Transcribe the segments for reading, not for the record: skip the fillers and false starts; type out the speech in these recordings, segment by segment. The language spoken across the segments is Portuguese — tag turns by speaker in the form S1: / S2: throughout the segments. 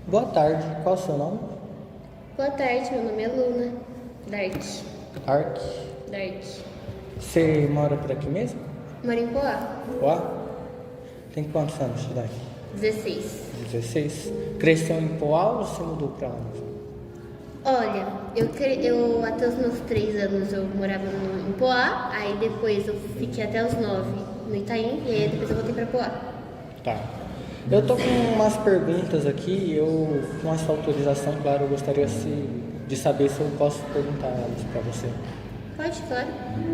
S1: Boa tarde, qual é o seu nome?
S2: Boa tarde, meu nome é Luna. Dark.
S1: Ark.
S2: Dark.
S1: Você mora por aqui mesmo?
S2: Moro em Poá.
S1: Poá? Tem quantos anos de idade?
S2: 16.
S1: 16. Cresceu em Poá ou você mudou pra onde?
S2: Olha, eu até os meus 3 anos eu morava em Poá, aí depois eu fiquei até os 9 no Itaim, e aí depois eu voltei pra Poá.
S1: Tá. Eu tô com umas perguntas aqui, com a sua autorização, claro, eu gostaria de saber se eu posso perguntar elas pra você.
S2: Pode, claro.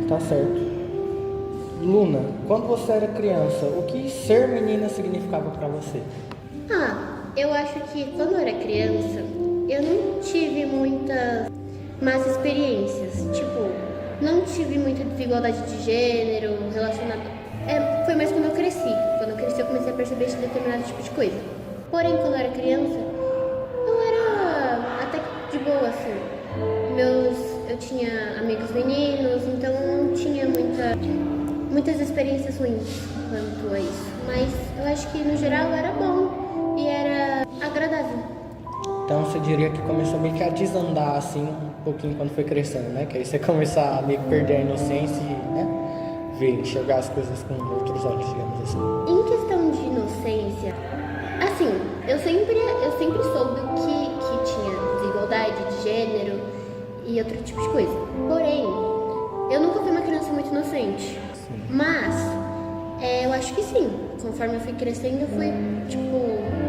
S1: Tá certo. Luna, quando você era criança, o que ser menina significava pra você?
S2: Eu acho que quando eu era criança, eu não tive muitas más experiências. Tipo, não tive muita desigualdade de gênero relacionada. Foi mais quando eu cresci. Quando eu cresci, eu comecei a perceber esse determinado tipo de coisa. Porém, quando eu era criança, eu era até que de boa, assim. Eu tinha amigos meninos, então eu não tinha muitas experiências ruins quanto a isso. Mas eu acho que no geral era bom e era agradável.
S1: Então você diria que começou meio que a desandar assim um pouquinho quando foi crescendo, né? Que aí você começar a meio que perder a inocência e, né? Enxergar as coisas com outros olhos, digamos assim.
S2: Em questão de inocência, assim, eu sempre soube que tinha desigualdade de gênero e outro tipo de coisa. Porém, eu nunca fui uma criança muito inocente.
S1: Sim.
S2: Mas, eu acho que sim. Conforme eu fui crescendo, eu fui,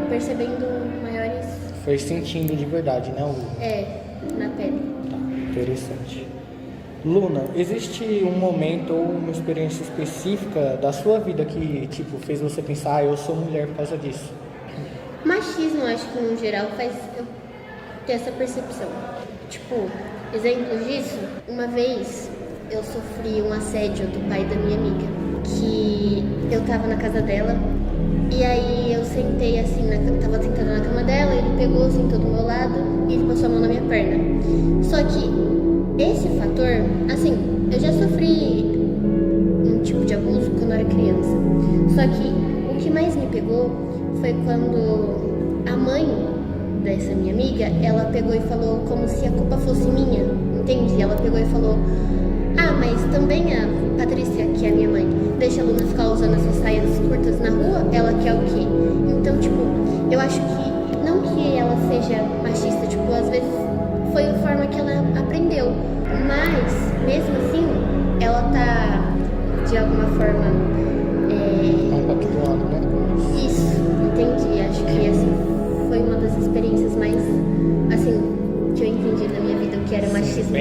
S2: percebendo maiores...
S1: Foi sentindo de verdade, né?
S2: Na pele.
S1: Tá, interessante. Luna, existe um momento ou uma experiência específica da sua vida que, fez você pensar, eu sou mulher por causa disso?
S2: Machismo, acho que no geral faz eu ter essa percepção. Exemplo disso, uma vez eu sofri um assédio do pai da minha amiga, que eu tava na casa dela, e aí eu sentei assim, tava sentada na cama dela, ele pegou, sentou do meu lado e ele passou a mão na minha perna. Só que esse fator, assim, eu já sofri um tipo de abuso quando eu era criança. Só que o que mais me pegou foi quando a mãe dessa minha amiga, ela pegou e falou como se a culpa fosse minha, entende? Ela pegou e falou: mas também a Patrícia, que é a minha mãe, deixa a Luna ficar usando essas saias curtas na rua, ela quer o quê? Então, eu acho que, não que ela seja machista, às vezes foi a forma que ela aprendeu, mas, mesmo assim, ela tá, de alguma forma,
S1: Compactuado, né?
S2: Isso, entendi. Acho que, assim, foi uma das experiências mais, assim, que eu entendi na minha vida, o que era machismo.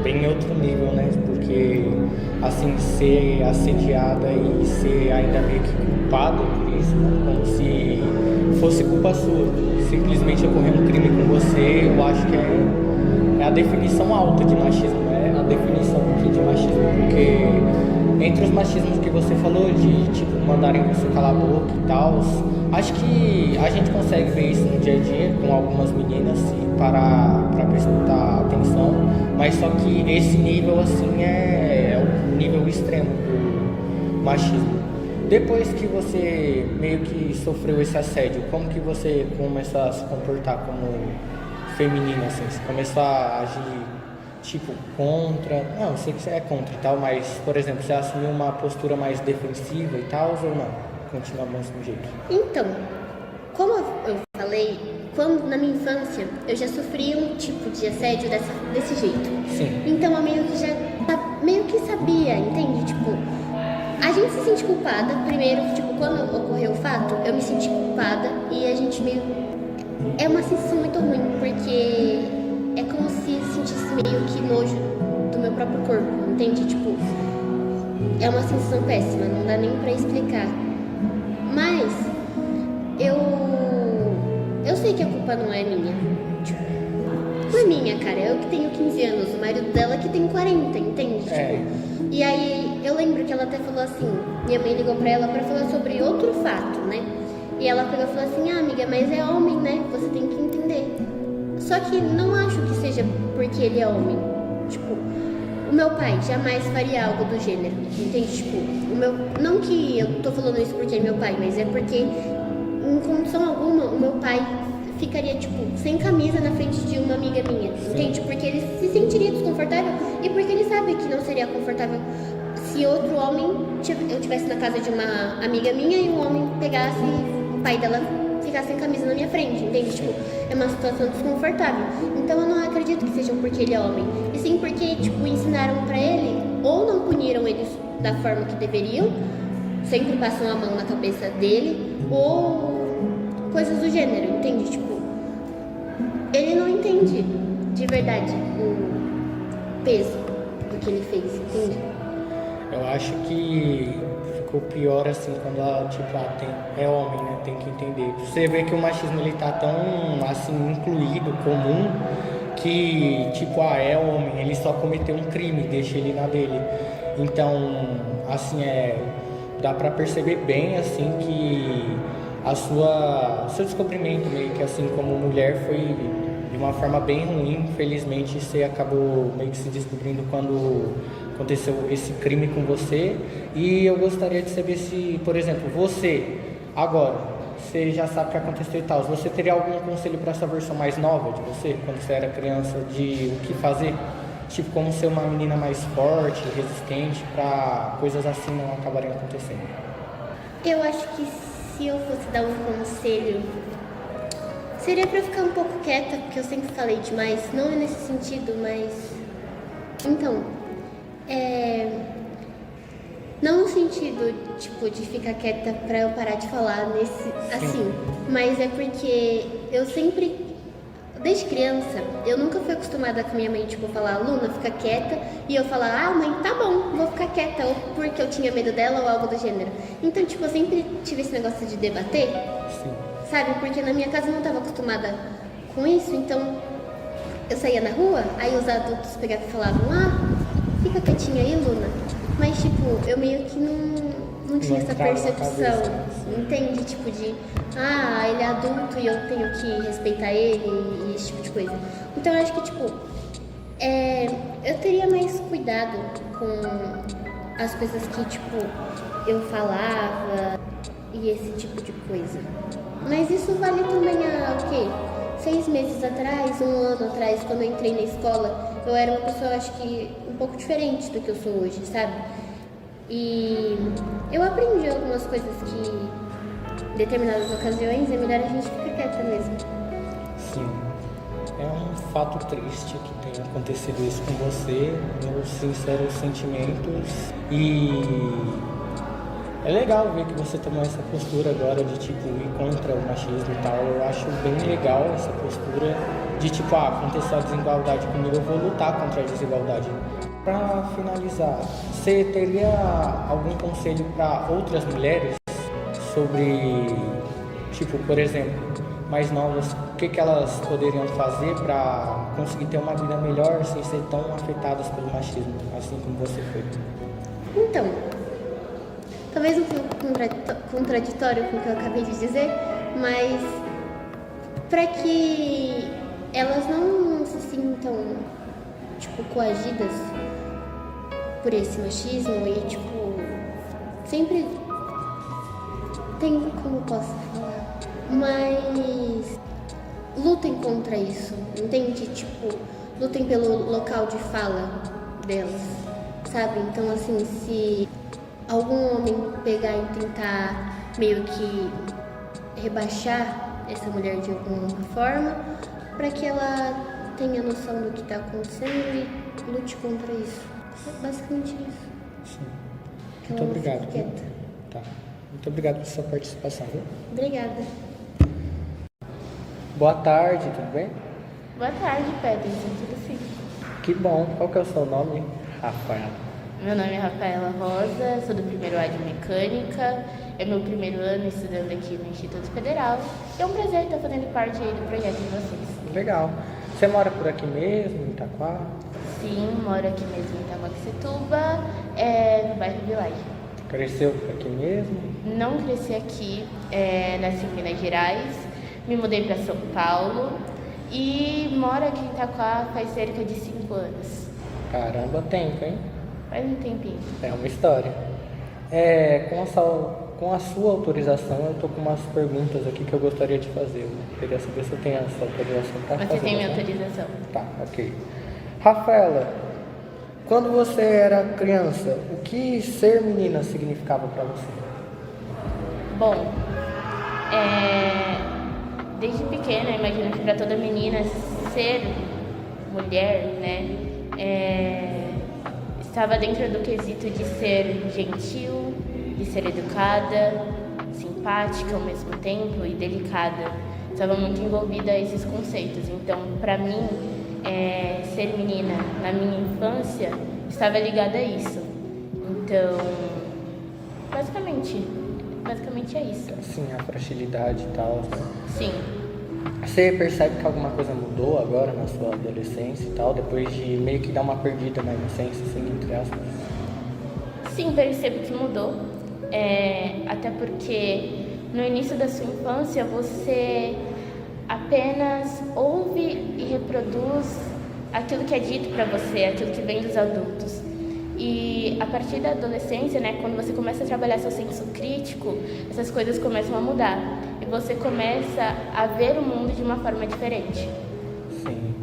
S1: Bem outro nível, né? Porque, assim, ser assediada e ser ainda meio que culpado por isso, né? Como se fosse culpa sua. Simplesmente ocorreu um crime com você, eu acho que é a definição alta de machismo, né? A definição aqui de machismo, porque entre os machismos que você falou, de mandarem você calar a boca e tal, acho que a gente consegue ver isso no dia a dia com algumas meninas e parar pra prestar atenção, mas só que esse nível assim é o nível extremo do machismo. Depois que você meio que sofreu esse assédio, como que você começou a se comportar como feminina, assim? Você começou a agir, contra... Não, eu sei que você é contra e tal, mas, por exemplo, você assumiu uma postura mais defensiva e tal, ou não? Continua do mesmo jeito?
S2: Então, como eu falei, na minha infância, eu já sofri um tipo de assédio desse jeito.
S1: Sim.
S2: Então, eu meio que sabia, entende? A gente se sente culpada, primeiro, quando ocorreu o fato, eu me senti culpada e a gente meio... É uma sensação muito ruim, porque é como se sentisse meio que nojo do meu próprio corpo, entende? É uma sensação péssima, não dá nem pra explicar. Mas, eu sei que a culpa não é minha. Não é minha, cara, eu que tenho 15 anos, o marido dela que tem 40, entende? E aí, eu lembro que ela até falou assim, minha mãe ligou pra ela pra falar sobre outro fato, né? E ela pegou e falou assim, amiga, mas é homem, né? Você tem que entender. Só que não acho que seja porque ele é homem. O meu pai jamais faria algo do gênero, entende? Não que eu tô falando isso porque é meu pai, mas é porque, em condição alguma, o meu pai ficaria, tipo, sem camisa na frente de uma amiga minha, entende? Porque ele se sentiria desconfortável e porque ele sabe que não seria confortável se outro homem, eu estivesse na casa de uma amiga minha e um homem pegasse, o pai dela ficasse sem camisa na minha frente, entende? Tipo, é uma situação desconfortável. Então eu não acredito que sejam porque ele é homem, e sim porque, tipo, ensinaram pra ele, ou não puniram ele da forma que deveriam, sempre passam a mão na cabeça dele, ou coisas do gênero, entende? Tipo, ele não entende de verdade o peso do que ele fez, entende?
S1: Eu acho que ficou pior assim quando ela, tipo, é homem, né? Tem que entender. Você vê que o machismo ele tá tão assim incluído, comum, que tipo, é homem, ele só cometeu um crime, deixa ele na dele. Então, assim, dá pra perceber bem assim que seu descobrimento meio que assim como mulher foi de uma forma bem ruim. Infelizmente você acabou meio que se descobrindo quando aconteceu esse crime com você. E eu gostaria de saber se, por exemplo, você já sabe o que aconteceu e tal, você teria algum conselho para essa versão mais nova de você, quando você era criança, de o que fazer? Tipo, como ser uma menina mais forte, resistente, para coisas assim não acabarem acontecendo.
S2: Eu acho que se eu fosse dar um conselho, seria pra ficar um pouco quieta, porque eu sempre falei demais, não nesse sentido, mas... Então, não no sentido, tipo, de ficar quieta pra eu parar de falar assim, mas é porque eu sempre, desde criança, eu nunca fui acostumada com minha mãe, tipo, falar, Luna, fica quieta, e eu falar, mãe, tá bom, vou ficar quieta, ou porque eu tinha medo dela ou algo do gênero. Então, tipo, eu sempre tive esse negócio de debater, sabe? Porque na minha casa eu não estava acostumada com isso, então eu saía na rua, aí os adultos pegavam e falavam, fica quietinha aí, Luna. Mas, tipo, eu meio que não tinha essa percepção, entende? Tipo, ele é adulto e eu tenho que respeitar ele e esse tipo de coisa. Então, eu acho que, tipo, eu teria mais cuidado com as coisas que, tipo, eu falava e esse tipo de coisa. Mas isso vale também o quê? 6 meses atrás, 1 ano atrás, quando eu entrei na escola, eu era uma pessoa, acho que, um pouco diferente do que eu sou hoje, sabe? E eu aprendi algumas coisas que, em determinadas ocasiões, é melhor a gente ficar quieta mesmo.
S1: Sim. É um fato triste que tenha acontecido isso com você, meus sinceros sentimentos. E é legal ver que você tomou essa postura agora de, tipo, ir contra o machismo e tal. Eu acho bem legal essa postura de, tipo, aconteceu a desigualdade comigo, eu vou lutar contra a desigualdade. Pra finalizar, você teria algum conselho para outras mulheres sobre, tipo, por exemplo, mais novas, o que elas poderiam fazer para conseguir ter uma vida melhor sem ser tão afetadas pelo machismo, assim como você foi?
S2: Então, talvez um pouco contraditório com o que eu acabei de dizer, mas para que elas não se sintam, tipo, coagidas por esse machismo e, tipo, sempre tem como eu posso falar, mas lutem contra isso, entende? Tipo, lutem pelo local de fala delas, sabe? Então, assim, se algum homem pegar e tentar meio que rebaixar essa mulher de alguma forma, para que ela tenha noção do que está acontecendo e lute contra isso. É basicamente isso.
S1: Sim. Muito obrigado. Tá. Muito obrigado pela sua participação, viu?
S2: Obrigada.
S1: Boa tarde, tudo bem?
S3: Boa tarde, Pedro. Tudo sim.
S1: Que bom. Qual que é o seu nome? Rafaela.
S3: Meu nome é Rafaela Rosa, sou do primeiro A de Mecânica. É meu primeiro ano estudando aqui no Instituto Federal. É um prazer estar fazendo parte aí do projeto de vocês.
S1: Legal. Você mora por aqui mesmo, em Itaquá?
S3: Sim, moro aqui mesmo em Itaquaquecetuba, no bairro Village.
S1: Cresceu por aqui mesmo?
S3: Não cresci aqui, nasci em Minas Gerais, me mudei para São Paulo e moro aqui em Itaquá faz cerca de 5 anos.
S1: Caramba, tempo, hein?
S3: Faz um tempinho.
S1: É uma história. com a sua autorização, eu tô com umas perguntas aqui que eu gostaria de fazer. Eu queria saber se eu tenho a sua autorização para fazer.
S3: Você tem minha autorização.
S1: Tá, ok. Rafaela, quando você era criança, o que ser menina significava para você?
S3: Bom, desde pequena, eu imagino que para toda menina ser mulher, né, estava dentro do quesito de ser gentil, de ser educada, simpática ao mesmo tempo e delicada. Estava muito envolvida a esses conceitos. Então, para mim, ser menina na minha infância estava ligada a isso. Então, basicamente é isso.
S1: Sim, a fragilidade e tal.
S3: Sim.
S1: Você percebe que alguma coisa mudou agora na sua adolescência e tal, depois de meio que dar uma perdida na inocência, assim, entre aspas?
S3: Sim, percebo que mudou. Até porque no início da sua infância você apenas ouve e reproduz aquilo que é dito para você, aquilo que vem dos adultos. E a partir da adolescência, né, quando você começa a trabalhar seu senso crítico, essas coisas começam a mudar. E você começa a ver o mundo de uma forma diferente.
S1: Sim.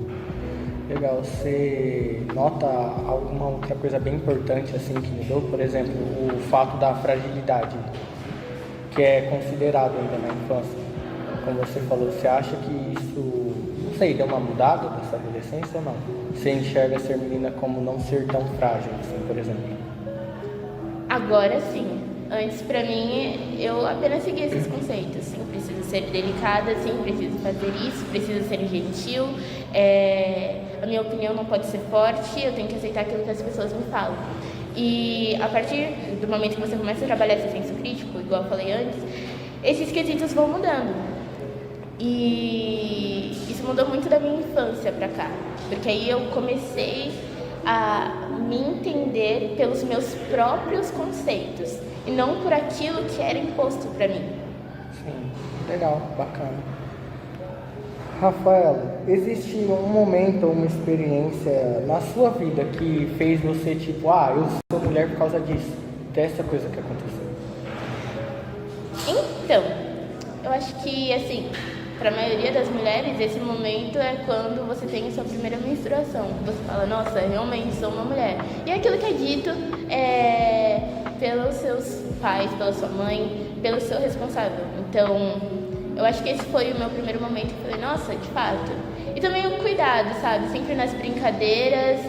S1: Legal. Você nota alguma outra coisa bem importante assim que mudou? Por exemplo, o fato da fragilidade, que é considerado ainda na infância. Como você falou, você acha que isso, não sei, deu uma mudada nessa adolescência ou não? Você enxerga ser menina como não ser tão frágil, assim, por exemplo?
S3: Agora sim. Antes, pra mim, eu apenas seguia esses conceitos. Sim, preciso ser delicada, sim, preciso fazer isso, preciso ser gentil. A minha opinião não pode ser forte, eu tenho que aceitar aquilo que as pessoas me falam. E a partir do momento que você começa a trabalhar esse senso crítico, igual eu falei antes, esses quesitos vão mudando. E isso mudou muito da minha infância pra cá, porque aí eu comecei a me entender pelos meus próprios conceitos e não por aquilo que era imposto pra mim.
S1: Sim, legal, bacana. Rafaela, existe um momento ou uma experiência na sua vida que fez você tipo, eu sou mulher por causa disso, dessa coisa que aconteceu?
S3: Então, eu acho que assim, para a maioria das mulheres, esse momento é quando você tem a sua primeira menstruação. Você fala, nossa, realmente sou uma mulher. E é aquilo que é dito pelos seus pais, pela sua mãe, pelo seu responsável. Então, eu acho que esse foi o meu primeiro momento que eu falei, nossa, de fato. E também o cuidado, sabe? Sempre nas brincadeiras,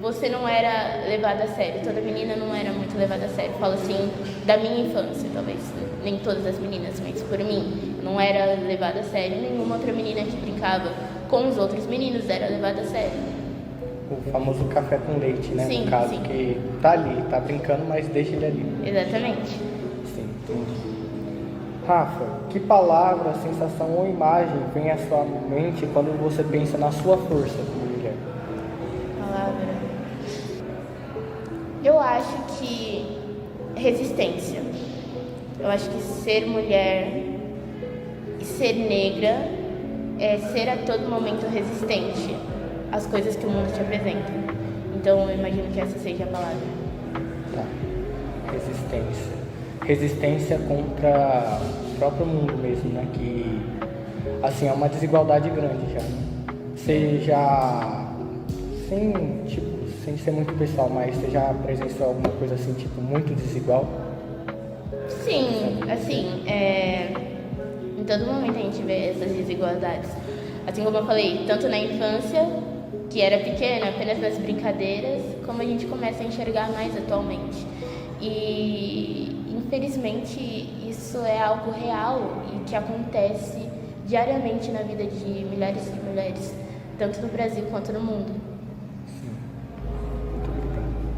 S3: você não era levada a sério. Toda menina não era muito levada a sério. Falo assim, da minha infância, talvez. Nem todas as meninas, mas por mim. Eu não era levada a sério. Nenhuma outra menina que brincava com os outros meninos era levada a sério.
S1: O famoso café com leite, né?
S3: Sim,
S1: no caso,
S3: sim.
S1: Que tá ali, tá brincando, mas deixa ele ali.
S3: Exatamente.
S1: Sim, entendi. Rafa, que palavra, sensação ou imagem vem à sua mente quando você pensa na sua força como mulher?
S3: Palavra. Eu acho que resistência. Eu acho que ser mulher e ser negra é ser a todo momento resistente às coisas que o mundo te apresenta. Então eu imagino que essa seja a palavra.
S1: Tá. Resistência. Resistência contra o próprio mundo mesmo, né? Que, assim, é uma desigualdade grande já, né? Você já, sem ser muito pessoal, mas você já presenciou alguma coisa assim, tipo, muito desigual?
S3: Sim, assim, em todo momento a gente vê essas desigualdades. Assim como eu falei, tanto na infância, que era pequena, apenas nas brincadeiras, como a gente começa a enxergar mais atualmente. E, infelizmente, isso é algo real e que acontece diariamente na vida de milhares de mulheres, tanto no Brasil quanto no mundo.
S1: Sim. Muito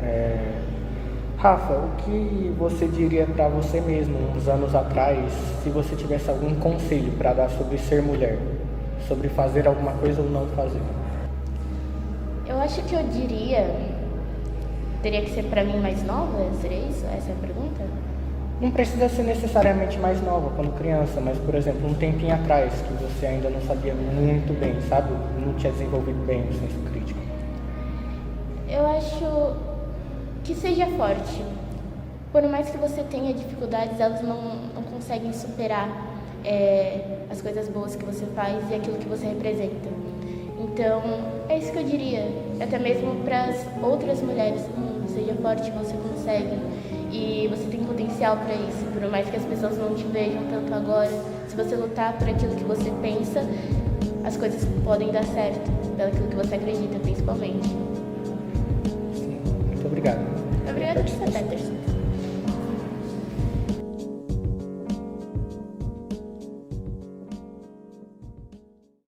S1: bem. Rafa, o que você diria para você mesmo uns anos atrás, se você tivesse algum conselho para dar sobre ser mulher, sobre fazer alguma coisa ou não fazer?
S3: Eu acho que eu diria, teria que ser para mim mais nova, seria isso? Essa é a pergunta?
S1: Não precisa ser necessariamente mais nova, quando criança, mas, por exemplo, um tempinho atrás, que você ainda não sabia muito bem, sabe? Não tinha desenvolvido bem o senso crítico.
S3: Eu acho que seja forte, por mais que você tenha dificuldades, elas não conseguem superar as coisas boas que você faz e aquilo que você representa. Então, é isso que eu diria, até mesmo para as outras mulheres do mundo. Seja forte, você consegue, e você tem potencial para isso, por mais que as pessoas não te vejam tanto agora. Se você lutar por aquilo que você pensa, as coisas podem dar certo, pelo que você acredita, principalmente.
S1: Sim, muito obrigado.